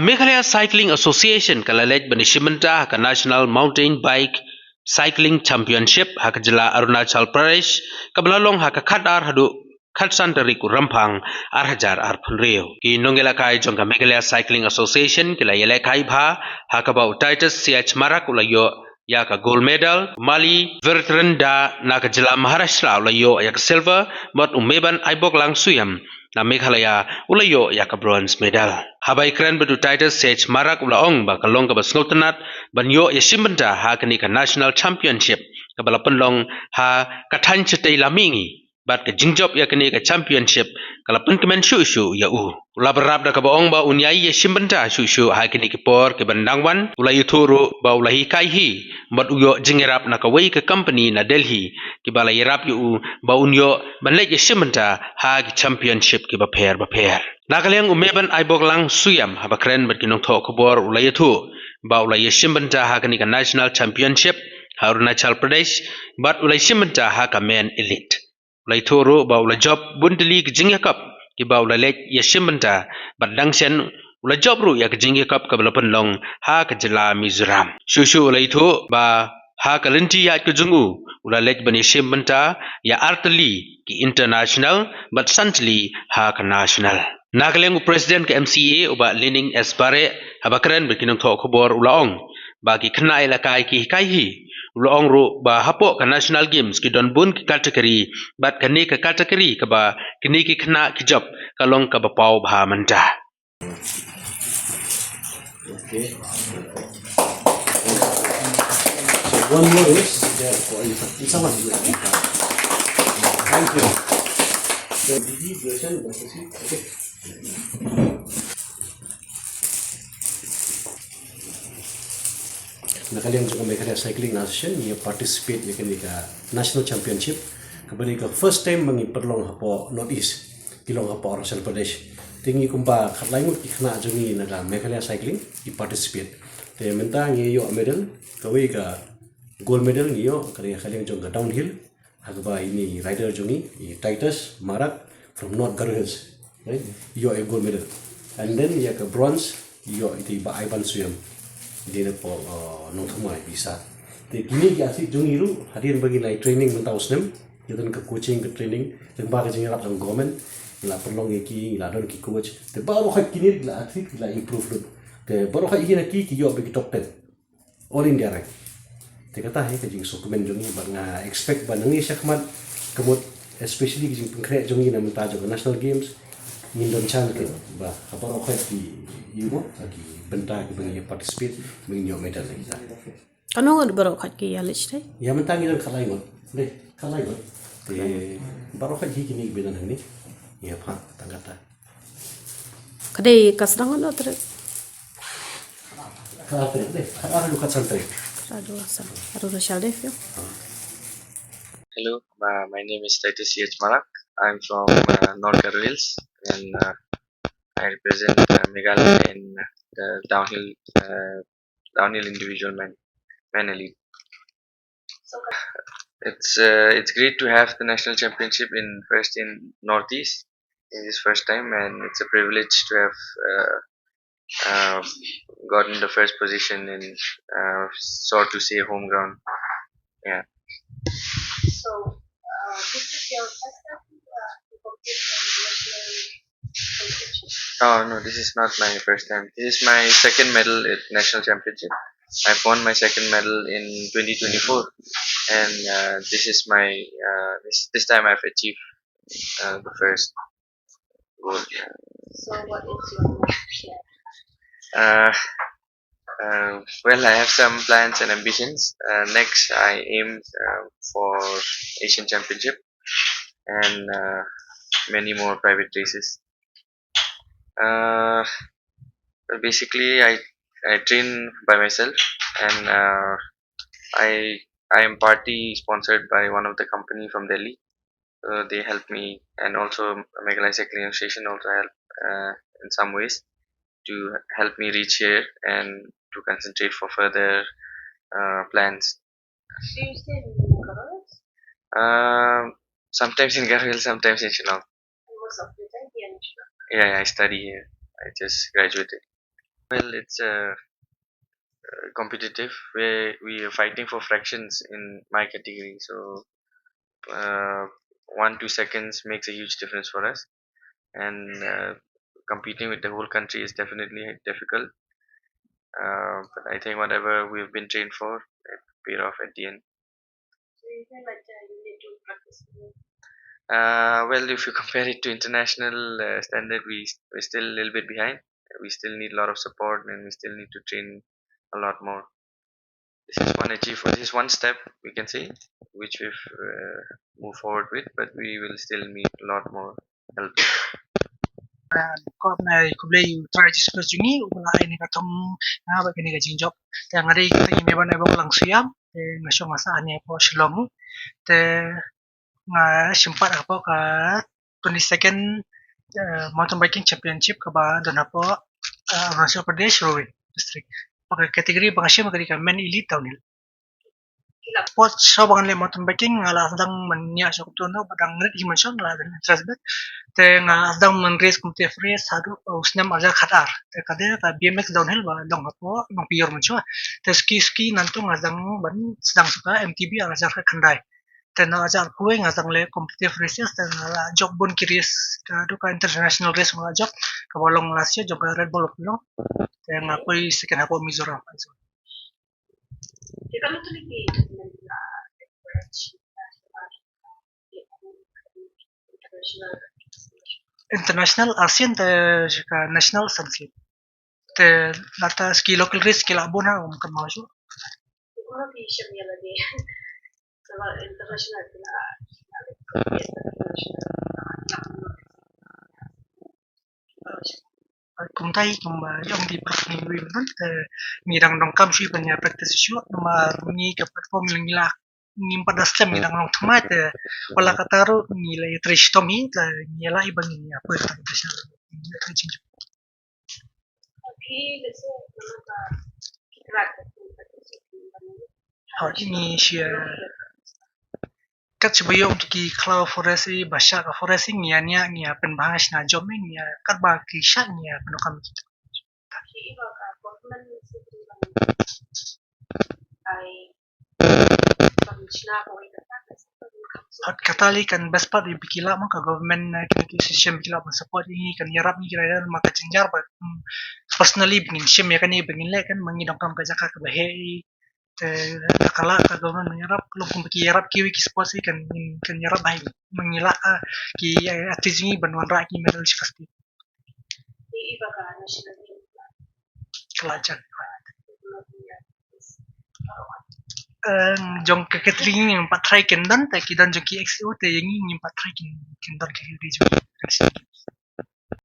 Meghalaya Cycling Association kalalej banishimenta haka National Mountain Bike Cycling Championship haka jila Arunachal Pradesh kablalong haka khadar hadu khadsantari ku rampang arhajar arphunreo ki nongela kai jongka Meghalaya Cycling Association kila yele kai bha haka bau Taitus ch marak ulayo yaka gold medal Mali Virtrenda naka jila Maharashtra ulayo yaka silver mot Meban aibok lang suyam na Meghalaya ulayo yaka bronze medal. Habai keren bedu Taitus ch marak ulaong ba kalong ka basnotenat banyo yasimbenta ha kani ka national championship ka balapenlong ha kathan chetei lamingi bat ka jingjob ya kani ka championship kalapen kemen shu ya ula berab da ka baong ba unyai yasimbenta shu ha kani ki por ke bandangwan ulayu thuru ba ulahi kai hi bat uyo jingerap na ka wei ka company na Delhi ki bala yerap yu ba unyo banlej yasimbenta ha ki championship ki ba pher Nakaliang Meban aibok lang suyam habakren bat kinong tho kubor ulayatu ba ulay shimbenta ha kani ka national championship ha Arunachal Pradesh bat ulay shimbenta ha ka men elite ulay thoro ba ulay job bundli ki jingyakap ki ba ulay lek yashimbenta bat dangsen ulay job ru ya ki jingyakap ka balapan long ha ka jila Mizoram shushu ulay thu ba ha ka linti ya ki jungu ulay lek bani shimbenta ya artli ki international bat santli ha ka national Nakaleng President ke MCA uba Lening Esbare habakren berkinong tho khobor ulaong bagi kena ilakai ki kaihi ulaong ru ba hapo ka National Games ki don bun ki kategori bat kani ka kategori ka ba kini ki kena ki job kalong ka ba pau bha manta. Okay. So one more is there for someone. Thank you. So the version okay. Nakaliang juga Meghalaya Cycling Association ia participate ya kini ka national championship kembali ke first time mengi perlong hapo North East kilong hapo Arunachal Pradesh tingi kumpa khatlaingut ikna jungi naga Meghalaya Cycling i participate te menta ngi yo medal kawi ka gold medal ngi yo kaliang jong downhill hagba ini rider jungi i Taitus Marak from North Garhils right yo a gold medal and then ya ka bronze yo iti ba Iban Suyam dia po nong thamai bisa te kini ki asik jungi ru hadian bagi nai training mentau snem yadan ka coaching ka training tengba ka jingrap sang government la perlong ki la don ki coach te baru khat kini la athlete la improve lu te baru khat hina ki yo bagi top 10 all India rank te kata he ka jing dokumen jungi ba nga expect ba nangi syakmat kemut especially jing pengkret jungi na menta jo national games Mindon chan ke ba apa rokat di yugo lagi benta ke bagi participate bagi yo medal lagi ta kanu ngod barokat ki yalich dai ya mentang idon khalai ngot de khalai ngot te barokat hi kini bedan ni ya pha tangata kadai kasrang no tre khalate de ara lu khatsan tre radu asal Arunachal def yo Hello, my name is Taitus Marak. I'm from North Wales and I represent Meghalaya in the downhill individual man elite. It's great to have the national championship in Northeast in this first time, and it's a privilege to have gotten the first position in so to say home ground. Yeah. So, this is your first time to compete in national competition? Oh no, this is not my first time. This is my second medal at national championship. I've won my second medal in 2024, and this is my this time I've achieved the first goal. So, what is your next share? Well, I have some plans and ambitions. Next, I aim for Asian Championship and many more private races. Basically, I train by myself, and I am partly sponsored by one of the company from Delhi. They help me, and also Meghalaya Cycling Association also help in some ways to help me reach here and to concentrate for further plans. Do you stay in Meghalaya? Sometimes in Garhwal, sometimes in Shillong. Most of the time here in Shillong. Yeah, I study here. I just graduated. Well, it's competitive where we are fighting for fractions in my category. So uh, 1-2 seconds makes a huge difference for us, and competing with the whole country is definitely difficult. But I think whatever we've been trained for, it paid off at the end. So you feel like you need to practice more. Well, if you compare it to international standard, we're still a little bit behind. We still need a lot of support, and we still need to train a lot more. This is one achievement. This is one step we can say, which we've moved forward with, but we will still need a lot more help. Ko na kublay try just plus jungi wala ini katong na ba kini gajing job te ngari kita ime ban ebong lang siam te ngasyo masa anya po shlong te nga simpat apo ka 22nd mountain biking championship ka ba dan apo Arunachal Pradesh Rowe district pakai kategori bangasya magari ka men elite downhill pot so bangan le mountain biking ngala sedang menya so kutono badang ngrit himan so ngala dan interest bet te nga sedang men race kumte free sadu usnam aja khatar te kade ta BMX downhill ba dong apo nong pior man so te ski nantu nga sedang ban sedang suka MTB aja khandai te na aja kuwe nga sedang le competitive races te ngala job bon kiris ka do ka international race nga job ka bolong lasya job Red Bull lo te nga koi second apo Mizoram Kita lu tuh lagi international. international ASEAN te ka national sanksi te lata ski local race ski labona kan mau so Kalau di Shemia lagi, kalau international kita kumtai kumba yang di perform win te ngirang dong kam sui banya practice shu nomor ni ka perform ngila ngim pada stem ngirang long thma te wala kataru nilai tristomi te ngila ibang ni apa international tapi biasanya kita kita hot ni sia kat sebayo untuk ki cloud forest basha ka forest ngia ngia pen bahas na job ngia kat ba ki sha ngia penokam kita iba ka government ay pag-sina ko ito hot katali kan best part di bikila maka government kini system bikila pun support ini kan yarap ni kira maka cenjar ba personally bingin sim ya kan ni bingin le kan mangidong kam ka jaka ka bahe kala ka government menyerap belum kumpi yarap kiwi ki support sih kan yarap baik mengila ki atizini banwan ra ki medal si pasti iba ka national kelajar jong ke catering yang pat try kendan ta ki dan jong ki XO te yang ni pat try kendan ke di jong